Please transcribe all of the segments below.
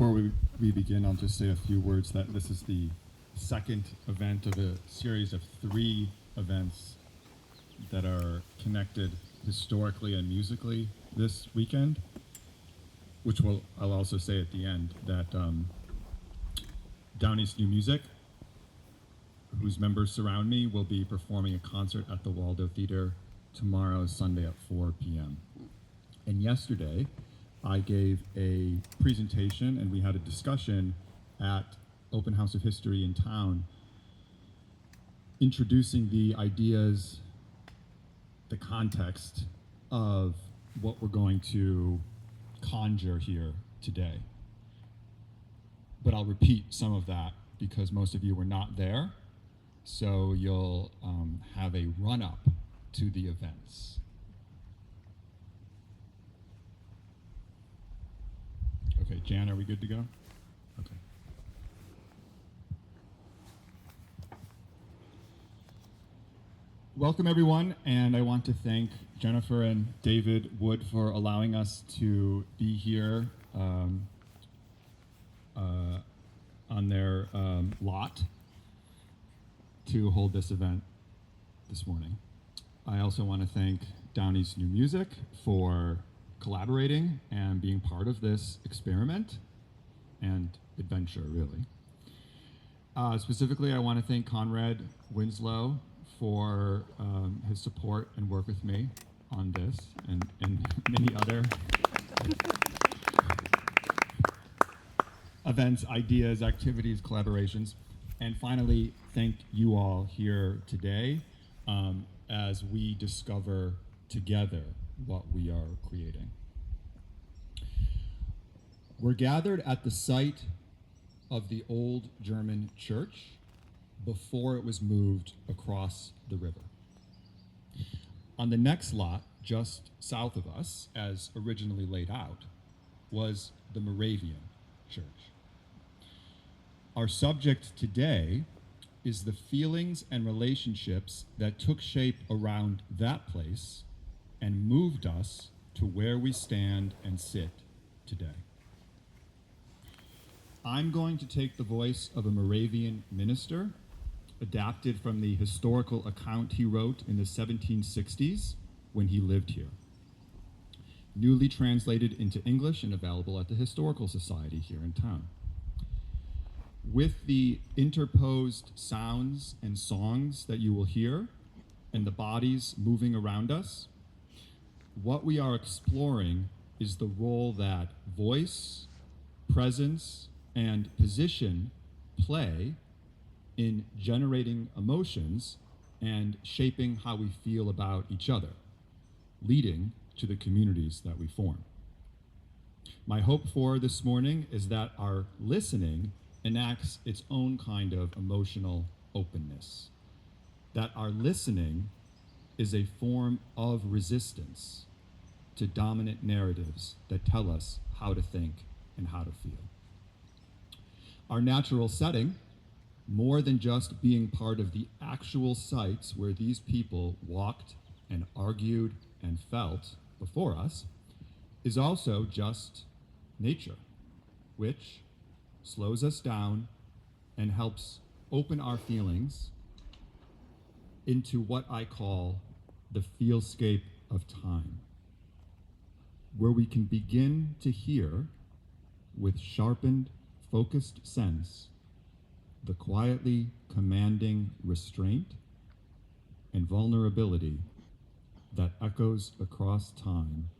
Before we begin, I'll just say a few words that this is the second event of a series of 3 events that are connected historically and musically this weekend, which I'll also say at the end that Downeast New Music, whose members surround me, will be performing a concert at the Waldo Theater tomorrow, Sunday at 4 p.m. And yesterday, I gave a presentation and we had a discussion at Open House of History in town, introducing the ideas, the context of what we're going to conjure here today. But I'll repeat some of that because most of you were not there, so you'll have a run-up to the events. Okay, Jan, are we good to go? Okay. Welcome, everyone, and I want to thank Jennifer and David Wood for allowing us to be here on their lot to hold this event this morning. I also want to thank Downeast New Music for collaborating and being part of this experiment and adventure, really. Specifically, I want to thank Conrad Winslow for his support and work with me on this and many other events, ideas, activities, collaborations. And finally, thank you all here today as we discover together what we are creating. We're gathered at the site of the old German church before it was moved across the river. On the next lot, just south of us, as originally laid out, was the Moravian church. Our subject today is the feelings and relationships that took shape around that place and moved us to where we stand and sit today. I'm going to take the voice of a Moravian minister, adapted from the historical account he wrote in the 1760s when he lived here, newly translated into English and available at the Historical Society here in town. With the interposed sounds and songs that you will hear and the bodies moving around us, what we are exploring is the role that voice, presence, and position play in generating emotions and shaping how we feel about each other, leading to the communities that we form. My hope for this morning is that our listening enacts its own kind of emotional openness, that our listening is a form of resistance to dominant narratives that tell us how to think and how to feel. Our natural setting, more than just being part of the actual sites where these people walked and argued and felt before us, is also just nature, which slows us down and helps open our feelings into what I call the feelscape of time, where we can begin to hear with sharpened, focused sense the quietly commanding restraint and vulnerability that echoes across time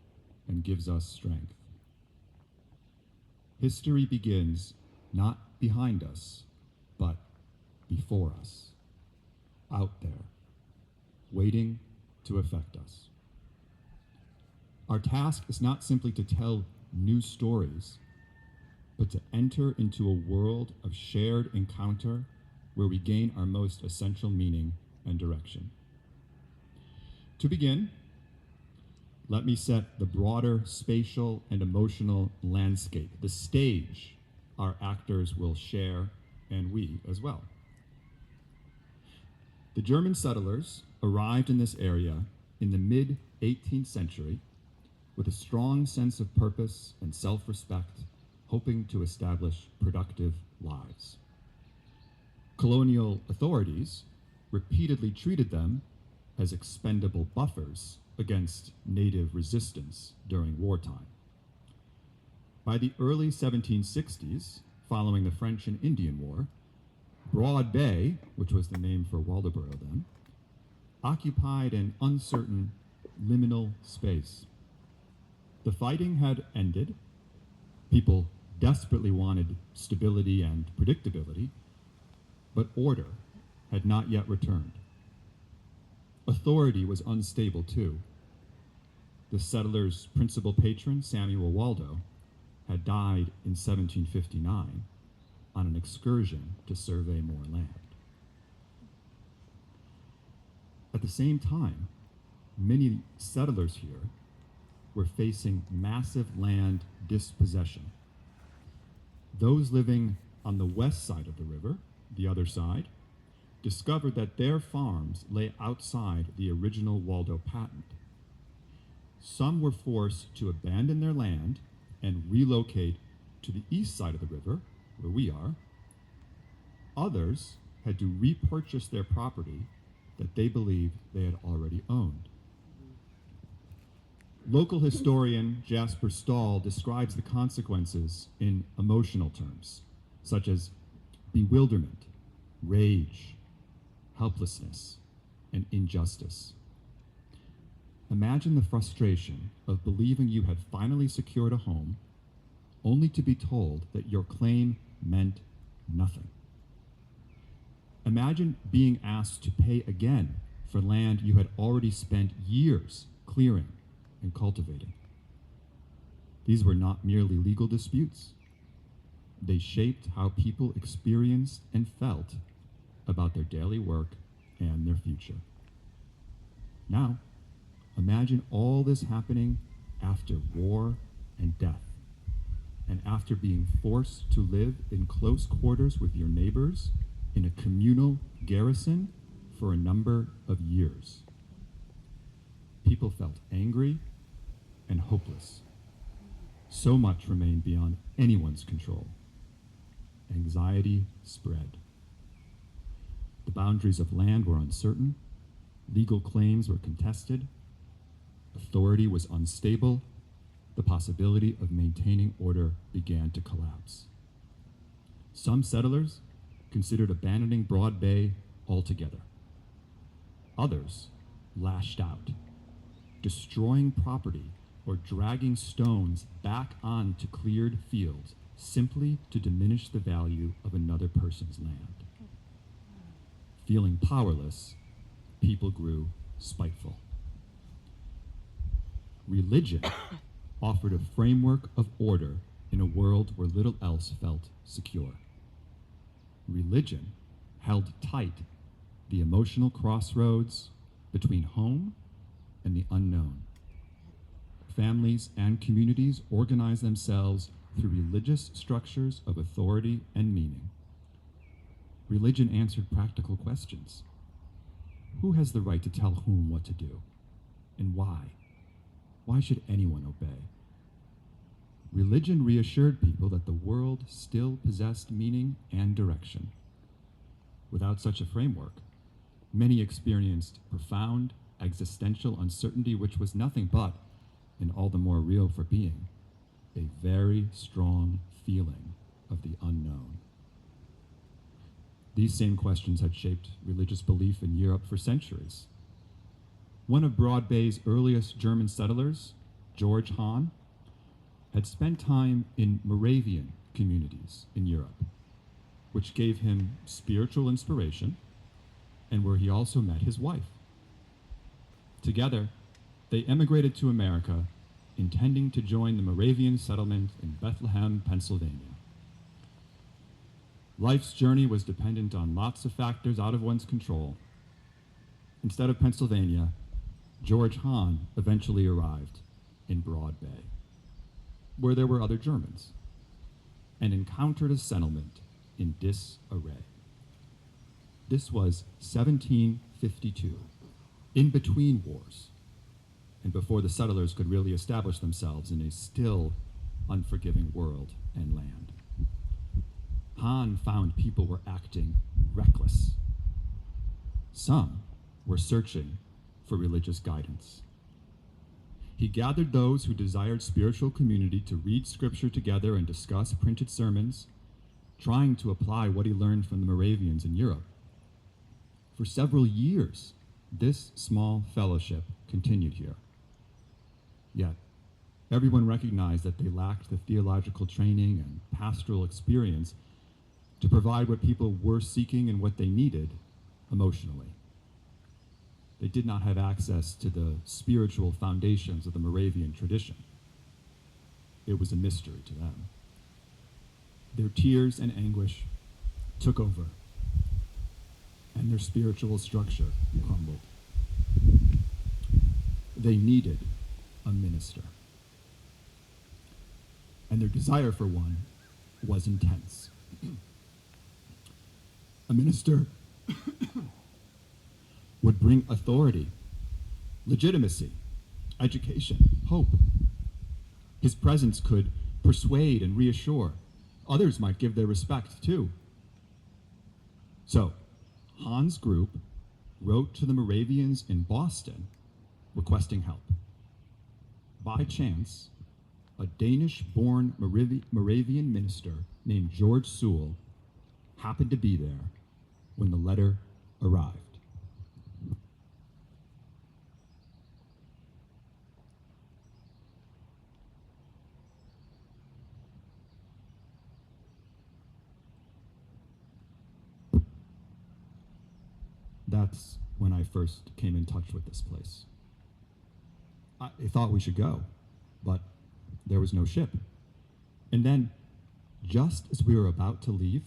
and gives us strength. History begins not behind us, but before us, out there, waiting to affect us. Our task is not simply to tell new stories, but to enter into a world of shared encounter where we gain our most essential meaning and direction. To begin, let me set the broader spatial and emotional landscape, the stage our actors will share, and we as well. The German settlers arrived in this area in the mid-18th century with a strong sense of purpose and self-respect, hoping to establish productive lives. Colonial authorities repeatedly treated them as expendable buffers against native resistance during wartime. By the early 1760s, following the French and Indian War, Broad Bay, which was the name for Waldoboro then, occupied an uncertain liminal space. The fighting had ended. People desperately wanted stability and predictability, but order had not yet returned. Authority was unstable too. The settlers' principal patron, Samuel Waldo, had died in 1759 on an excursion to survey more land. At the same time, many settlers here were facing massive land dispossession. Those living on the west side of the river, the other side, discovered that their farms lay outside the original Waldo patent. Some were forced to abandon their land and relocate to the east side of the river, where we are. Others had to repurchase their property that they believed they had already owned. Local historian Jasper Stahl describes the consequences in emotional terms, such as bewilderment, rage, helplessness, and injustice. Imagine the frustration of believing you had finally secured a home, only to be told that your claim meant nothing. Imagine being asked to pay again for land you had already spent years clearing and cultivating. These were not merely legal disputes. They shaped how people experienced and felt about their daily work and their future. Now, imagine all this happening after war and death, and after being forced to live in close quarters with your neighbors in a communal garrison for a number of years. People felt angry and hopeless. So much remained beyond anyone's control. Anxiety spread. The boundaries of land were uncertain. Legal claims were contested. Authority was unstable. The possibility of maintaining order began to collapse. Some settlers considered abandoning Broad Bay altogether. Others lashed out, destroying property or dragging stones back onto cleared fields simply to diminish the value of another person's land. Feeling powerless, people grew spiteful. Religion offered a framework of order in a world where little else felt secure. Religion held tight the emotional crossroads between home and the unknown. Families and communities organized themselves through religious structures of authority and meaning. Religion answered practical questions. Who has the right to tell whom what to do? And why? Why should anyone obey? Religion reassured people that the world still possessed meaning and direction. Without such a framework, many experienced profound existential uncertainty, which was nothing but, and all the more real for being, a very strong feeling of the unknown. These same questions had shaped religious belief in Europe for centuries. One of Broad Bay's earliest German settlers, George Hahn, had spent time in Moravian communities in Europe, which gave him spiritual inspiration and where he also met his wife. Together, they emigrated to America, intending to join the Moravian settlement in Bethlehem, Pennsylvania. Life's journey was dependent on lots of factors out of one's control. Instead of Pennsylvania, George Hahn eventually arrived in Broad Bay, where there were other Germans, and encountered a settlement in disarray. This was 1752, in between wars, and before the settlers could really establish themselves in a still unforgiving world. and land. Hahn found people were acting reckless. Some were searching for religious guidance. He gathered those who desired spiritual community to read scripture together and discuss printed sermons, trying to apply what he learned from the Moravians in Europe. For several years, this small fellowship continued here. Yet, everyone recognized that they lacked the theological training and pastoral experience to provide what people were seeking and what they needed emotionally. They did not have access to the spiritual foundations of the Moravian tradition. It was a mystery to them. Their tears and anguish took over, and their spiritual structure crumbled. They needed a minister, and their desire for one was intense. A minister would bring authority, legitimacy, education, hope. His presence could persuade and reassure. Others might give their respect too. So, Hahn's group wrote to the Moravians in Boston requesting help. By chance, a Danish-born Moravian minister named George Sewell happened to be there when the letter arrived. That's when I first came in touch with this place. I thought we should go, but there was no ship. And then, just as we were about to leave,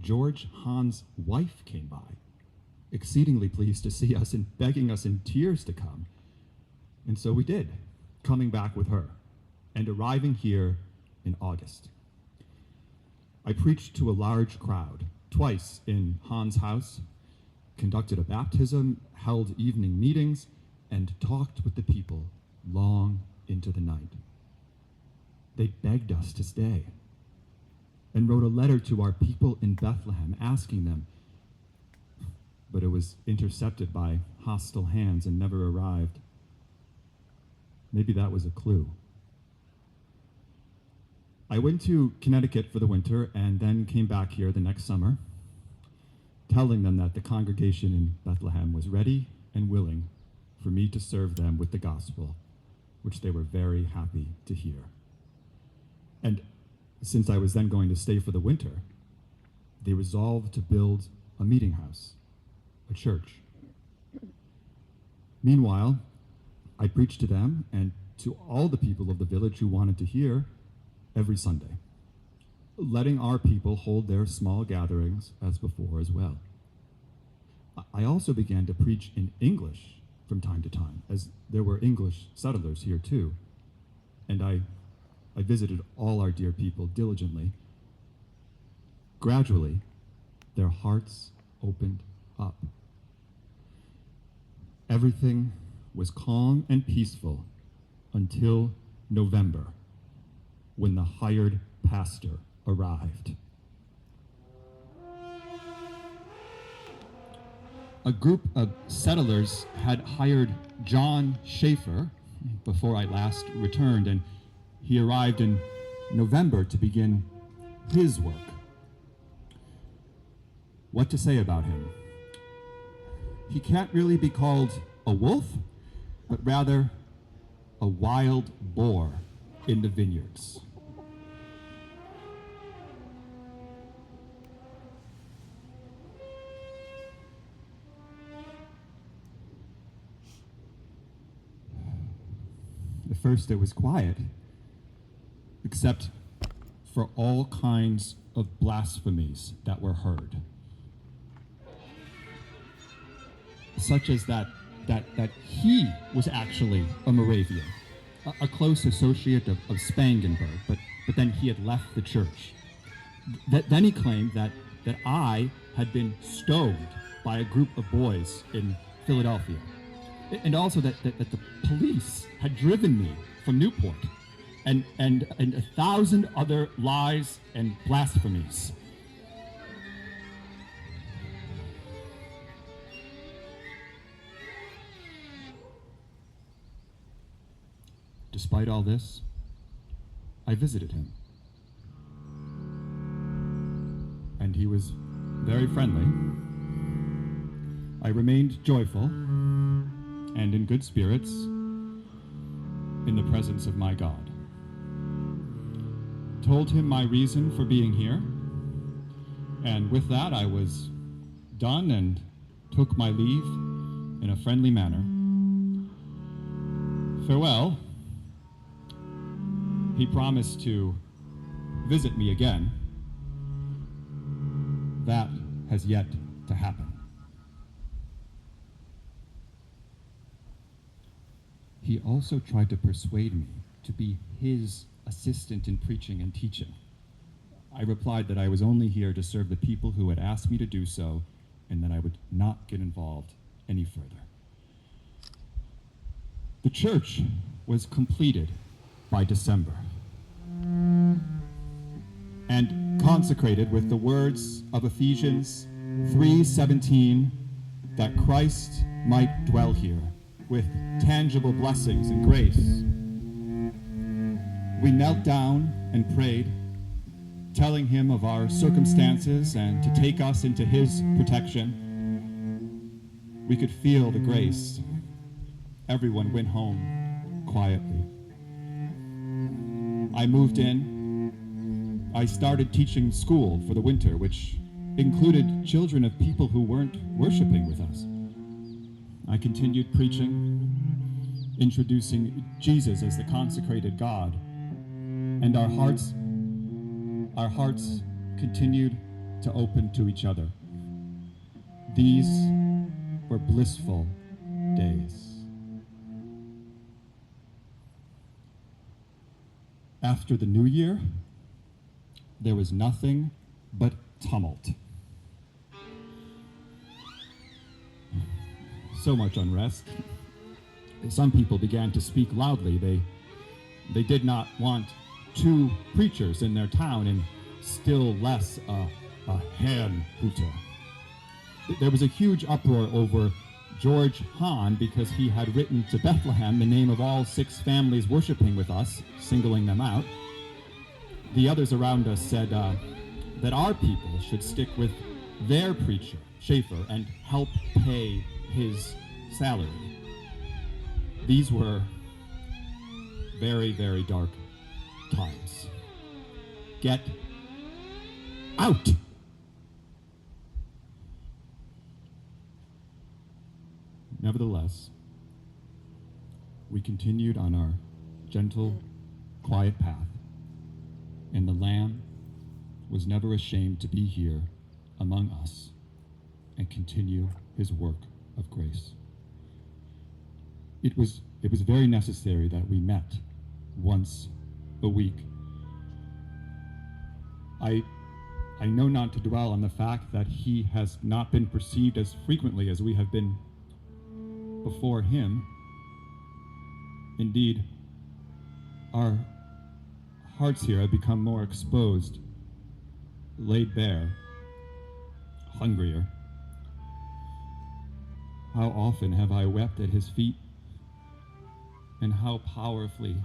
George Hahn's wife came by, exceedingly pleased to see us and begging us in tears to come. And so we did, coming back with her and arriving here in August. I preached to a large crowd, twice in Hahn's house, conducted a baptism, held evening meetings, and talked with the people long into the night. They begged us to stay and wrote a letter to our people in Bethlehem asking them, but it was intercepted by hostile hands and never arrived. Maybe that was a clue. I went to Connecticut for the winter and then came back here the next summer, telling them that the congregation in Bethlehem was ready and willing for me to serve them with the gospel, which they were very happy to hear. And since I was then going to stay for the winter, they resolved to build a meeting house, a church. Meanwhile, I preached to them and to all the people of the village who wanted to hear every Sunday, letting our people hold their small gatherings as before as well. I also began to preach in English from time to time, as there were English settlers here too, and I visited all our dear people diligently. Gradually, their hearts opened up. Everything was calm and peaceful until November, when the hired pastor arrived. A group of settlers had hired John Schaefer before I last returned, and he arrived in November to begin his work. What to say about him? He can't really be called a wolf, but rather a wild boar in the vineyards. At first it was quiet, except for all kinds of blasphemies that were heard. Such as that he was actually a Moravian, a close associate of Spangenberg, but then he had left the church. Then he claimed that I had been stoned by a group of boys in Philadelphia, and also that the police had driven me from Newport and 1,000 other lies and blasphemies. Despite all this, I visited him. And he was very friendly. I remained joyful and in good spirits in the presence of my God. Told him my reason for being here, and with that I was done and took my leave in a friendly manner. Farewell. He promised to visit me again. That has yet to happen. He also tried to persuade me to be his assistant in preaching and teaching. I replied that I was only here to serve the people who had asked me to do so, and that I would not get involved any further. The church was completed by December and consecrated with the words of Ephesians 3:17, that Christ might dwell here with tangible blessings and grace. We knelt down and prayed, telling him of our circumstances and to take us into his protection. We could feel the grace. Everyone went home quietly. I moved in. I started teaching school for the winter, which included children of people who weren't worshiping with us. I continued preaching, introducing Jesus as the consecrated God, and our hearts continued to open to each other. These were blissful days. After the new year, there was nothing but tumult. So much unrest. Some people began to speak loudly. They did not want two preachers in their town, and still less a Herrnhuter. There was a huge uproar over George Hahn because he had written to Bethlehem the name of all 6 families worshiping with us, singling them out. The others around us said that our people should stick with their preacher, Schaefer, and help pay his salary. These were very, very dark times. Get out! Nevertheless, we continued on our gentle, quiet path, and the Lamb was never ashamed to be here among us and continue his work of grace. It was very necessary that we met once a week. I know not to dwell on the fact that he has not been perceived as frequently as we have been before him. Indeed, our hearts here have become more exposed, laid bare, hungrier. How often have I wept at his feet, and how powerfully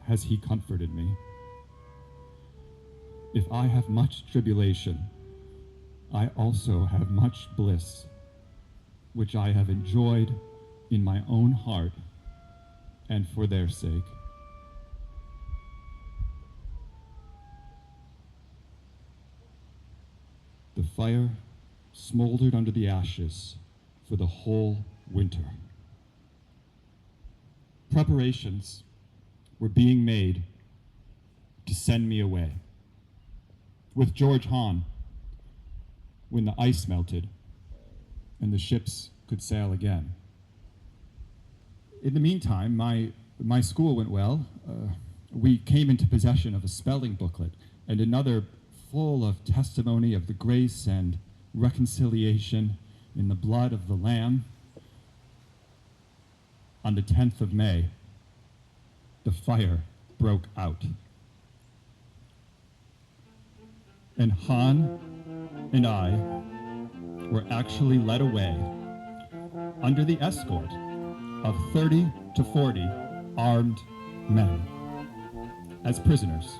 has he comforted me. If I have much tribulation, I also have much bliss, which I have enjoyed in my own heart and for their sake. The fire smoldered under the ashes for the whole winter. Preparations were being made to send me away. With George Hahn, when the ice melted and the ships could sail again. In the meantime, my school went well. We came into possession of a spelling booklet and another full of testimony of the grace and reconciliation in the blood of the Lamb. On the 10th of May, the fire broke out. And Han and I were actually led away under the escort of 30 to 40 armed men as prisoners.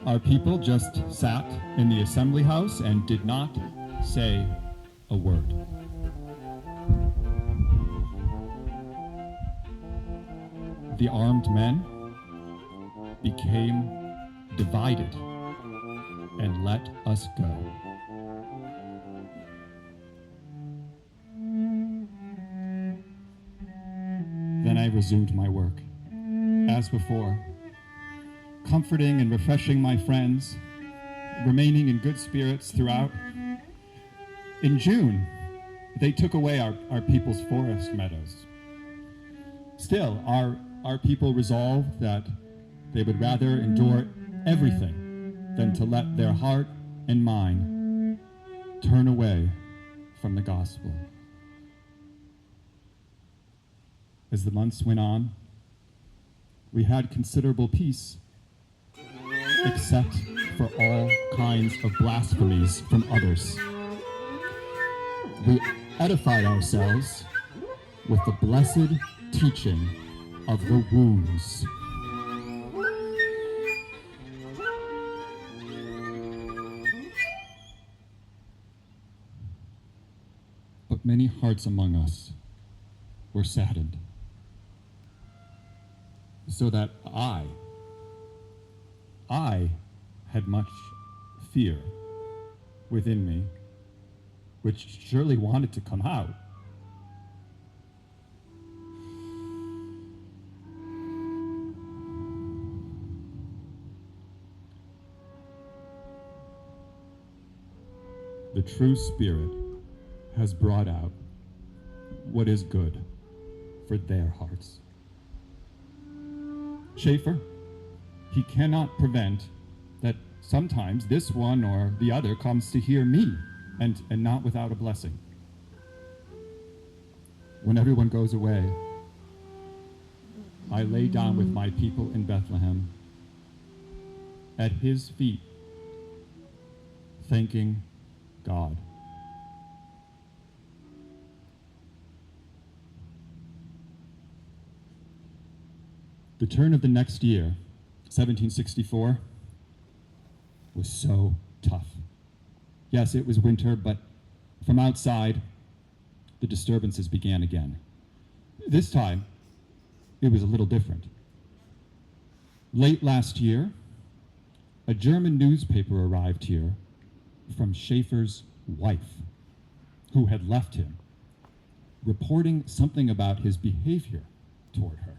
Our people just sat in the assembly house and did not say a word. The armed men became divided and let us go. Then I resumed my work, as before, comforting and refreshing my friends, remaining in good spirits throughout. In June, they took away our people's forest meadows. Still, our people resolved that they would rather endure everything than to let their heart and mind turn away from the gospel. As the months went on, we had considerable peace, except for all kinds of blasphemies from others. We edified ourselves with the blessed teaching of the wounds. But many hearts among us were saddened, so that I had much fear within me, which surely wanted to come out. The true Spirit has brought out what is good for their hearts. Schaefer, he cannot prevent that sometimes this one or the other comes to hear me, and not without a blessing. When everyone goes away, I lay down with my people in Bethlehem at his feet, thanking God. The turn of the next year, 1764, was so tough. Yes, it was winter, but from outside, the disturbances began again. This time, it was a little different. Late last year, a German newspaper arrived here from Schaefer's wife, who had left him, reporting something about his behavior toward her.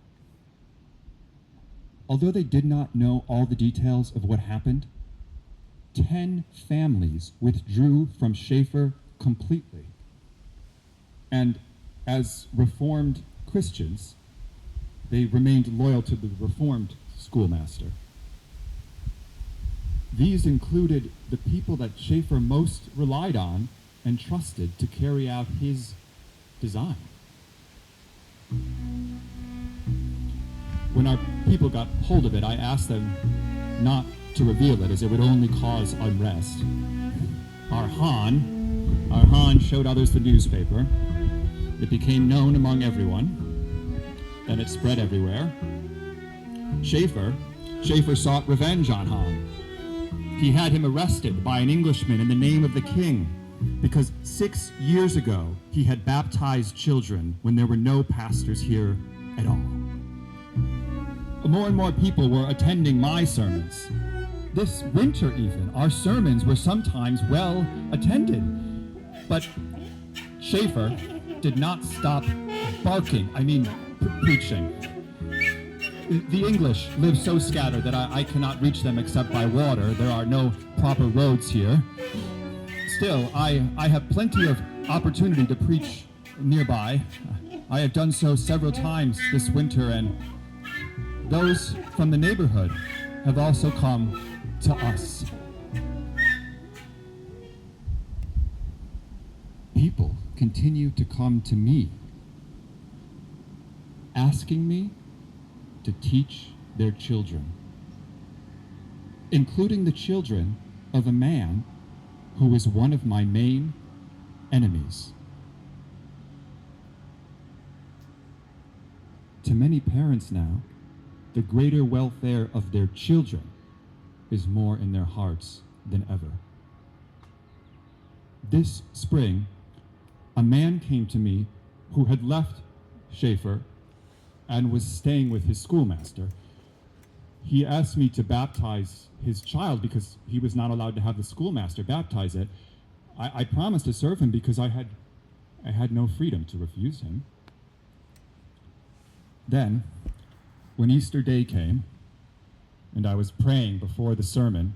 Although they did not know all the details of what happened, 10 families withdrew from Schaefer completely. And as Reformed Christians, they remained loyal to the Reformed schoolmaster. These included the people that Schaefer most relied on and trusted to carry out his design. When our people got hold of it, I asked them not to reveal it, as it would only cause unrest. Our Han showed others the newspaper. It became known among everyone. Then it spread everywhere. Schaefer sought revenge on Han. He had him arrested by an Englishman in the name of the king, because 6 years ago he had baptized children when there were no pastors here at all. More and more people were attending my sermons. This winter even, our sermons were sometimes well attended. But Schaefer did not stop preaching. The English live so scattered that I cannot reach them except by water. There are no proper roads here. Still, I have plenty of opportunity to preach nearby. I have done so several times this winter, and those from the neighborhood have also come to us. People continue to come to me, asking me to teach their children, including the children of a man who is one of my main enemies. To many parents now, the greater welfare of their children is more in their hearts than ever. This spring, a man came to me who had left Schaefer and was staying with his schoolmaster. He asked me to baptize his child because he was not allowed to have the schoolmaster baptize it. I promised to serve him because I had no freedom to refuse him. Then, when Easter Day came, and I was praying before the sermon,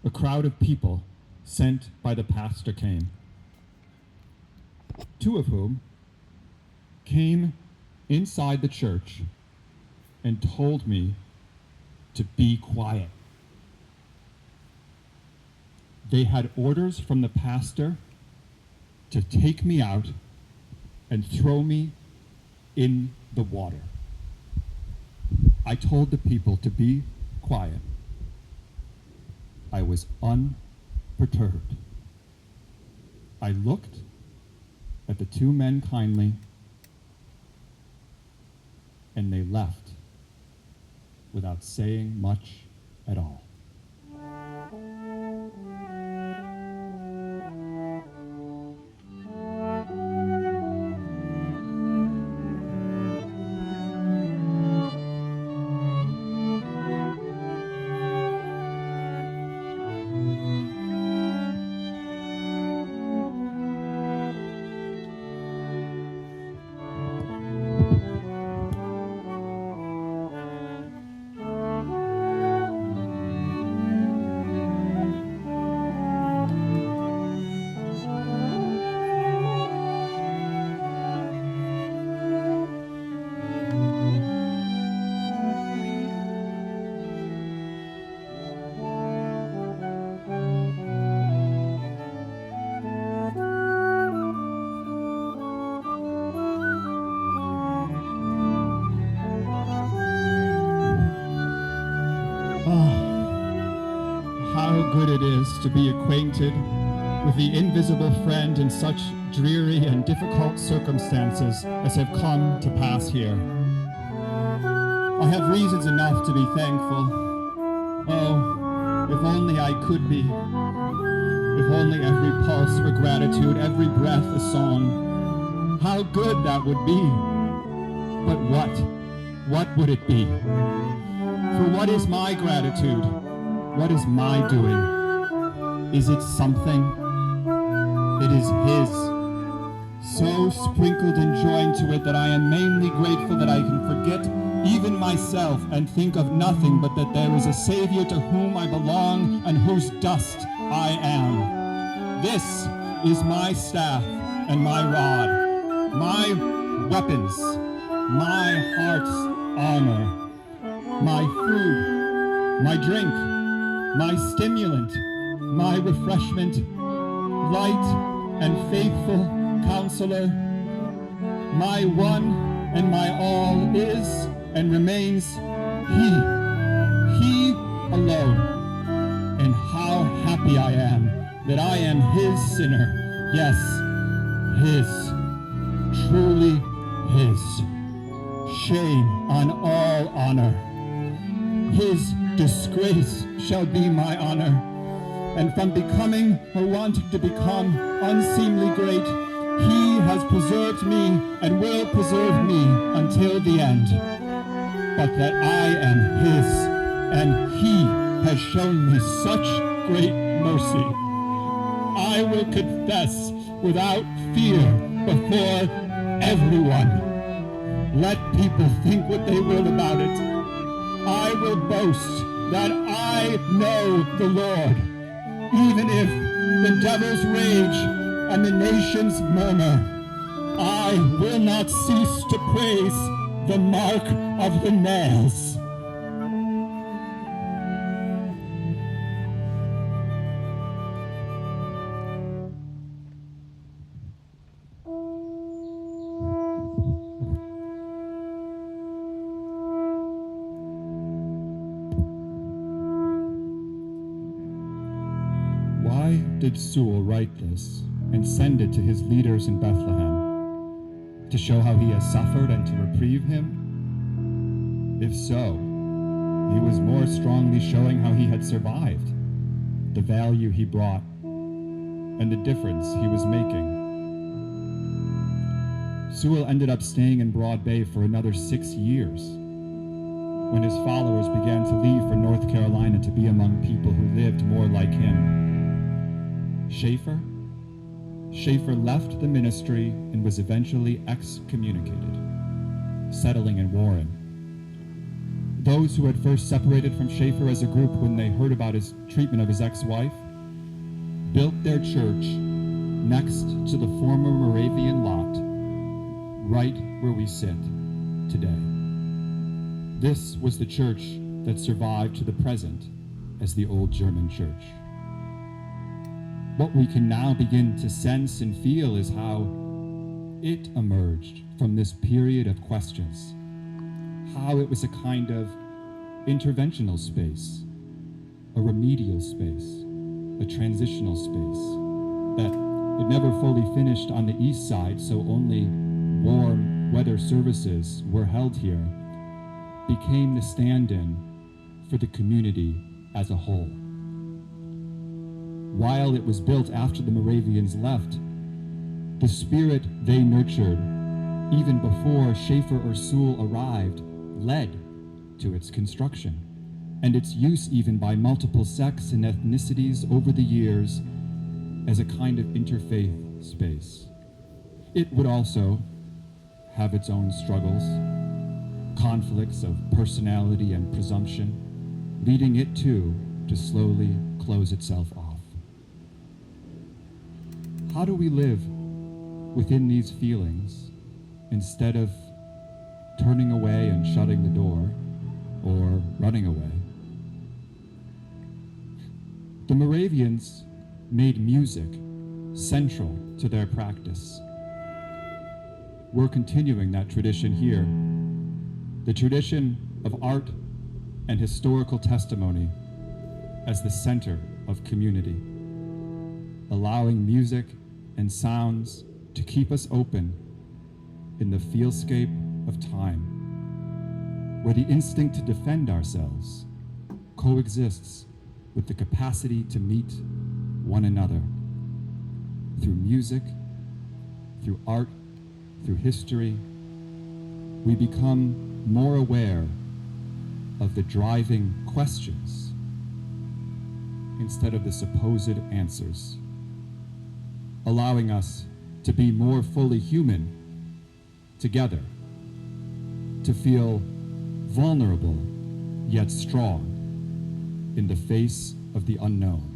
a crowd of people sent by the pastor came, two of whom came inside the church and told me to be quiet. They had orders from the pastor to take me out and throw me in the water. I told the people to be quiet. I was unperturbed. I looked at the two men kindly, and they left without saying much at all. How good it is to be acquainted with the invisible friend in such dreary and difficult circumstances as have come to pass here. I have reasons enough to be thankful. Oh, if only I could be. If only every pulse were gratitude, every breath a song. How good that would be. But what would it be? For what is my gratitude? What is my doing? Is it something? It is His. So sprinkled and joined to it that I am mainly grateful that I can forget even myself and think of nothing but that there is a Savior to whom I belong and whose dust I am. This is my staff and my rod, my weapons, my heart's armor, my food, my drink, my stimulant, my refreshment, light and faithful counselor. My one and my all is and remains He alone. And how happy I am that I am His sinner. Yes, His, truly His. Shame on all honor. His disgrace shall be my honor, and from becoming or wanting to become unseemly great, He has preserved me and will preserve me until the end. But that I am His, and He has shown me such great mercy, I will confess without fear before everyone. Let people think what they will about it. I will boast that I know the Lord, even if the devils rage and the nations murmur. I will not cease to praise the mark of the nails. did Sewell write this and send it to his leaders in Bethlehem to show how he has suffered and to reprieve him? If so, he was more strongly showing how he had survived, the value he brought, and the difference he was making. Sewell ended up staying in Broad Bay for another 6 years when his followers began to leave for North Carolina to be among people who lived more like him. Schaeffer left the ministry and was eventually excommunicated, settling in Warren. Those who had first separated from Schaeffer as a group when they heard about his treatment of his ex-wife built their church next to the former Moravian lot, right where we sit today. This was the church that survived to the present as the old German church. What we can now begin to sense and feel is how it emerged from this period of questions, how it was a kind of interventional space, a remedial space, a transitional space, that it never fully finished on the east side, so only warm weather services were held here, became the stand-in for the community as a whole. While it was built after the Moravians left, the spirit they nurtured, even before Schaeffer or Sewell arrived, led to its construction, and its use even by multiple sects and ethnicities over the years as a kind of interfaith space. It would also have its own struggles, conflicts of personality and presumption, leading it too to slowly close itself off. How do we live within these feelings instead of turning away and shutting the door or running away? The Moravians made music central to their practice. We're continuing that tradition here. The tradition of art and historical testimony as the center of community, allowing music and sounds to keep us open in the feelscape of time, where the instinct to defend ourselves coexists with the capacity to meet one another through music, through art, through history. We become more aware of the driving questions instead of the supposed answers, allowing us to be more fully human together, to feel vulnerable yet strong in the face of the unknown.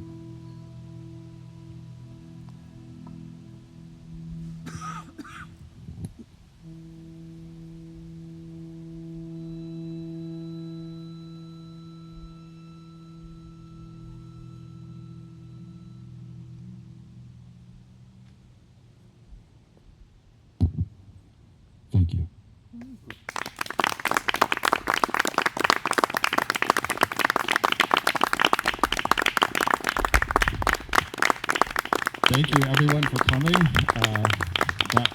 Thank you. Thank you, everyone, for coming. That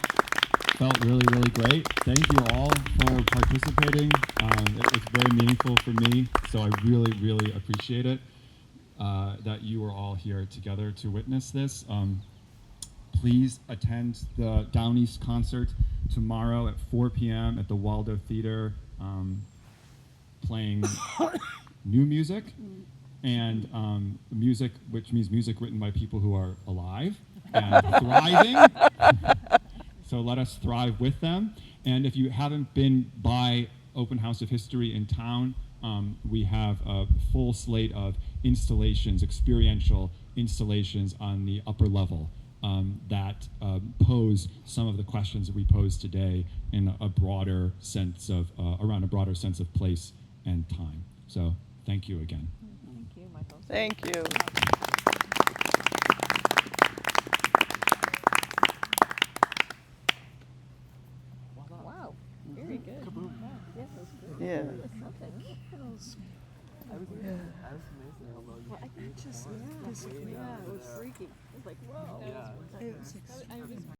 felt really, really great. Thank you all for participating. It's very meaningful for me, so I really, really appreciate it that you are all here together to witness this. Please attend the Downeast concert tomorrow at 4 p.m. at the Waldo Theater, playing new music and music, which means music written by people who are alive and thriving. So let us thrive with them. And if you haven't been by Open House of History in town, we have a full slate of installations, experiential installations on the upper level that pose some of the questions that we posed today in a broader sense of, around a broader sense of place and time. So thank you again. Thank you, Michael. Thank you. Wow, very good. Wow. Yeah, that was good. Yeah. That was something. Yeah. Well, I think just, yeah, it was freaky. It was like, whoa. Yeah. It was extreme.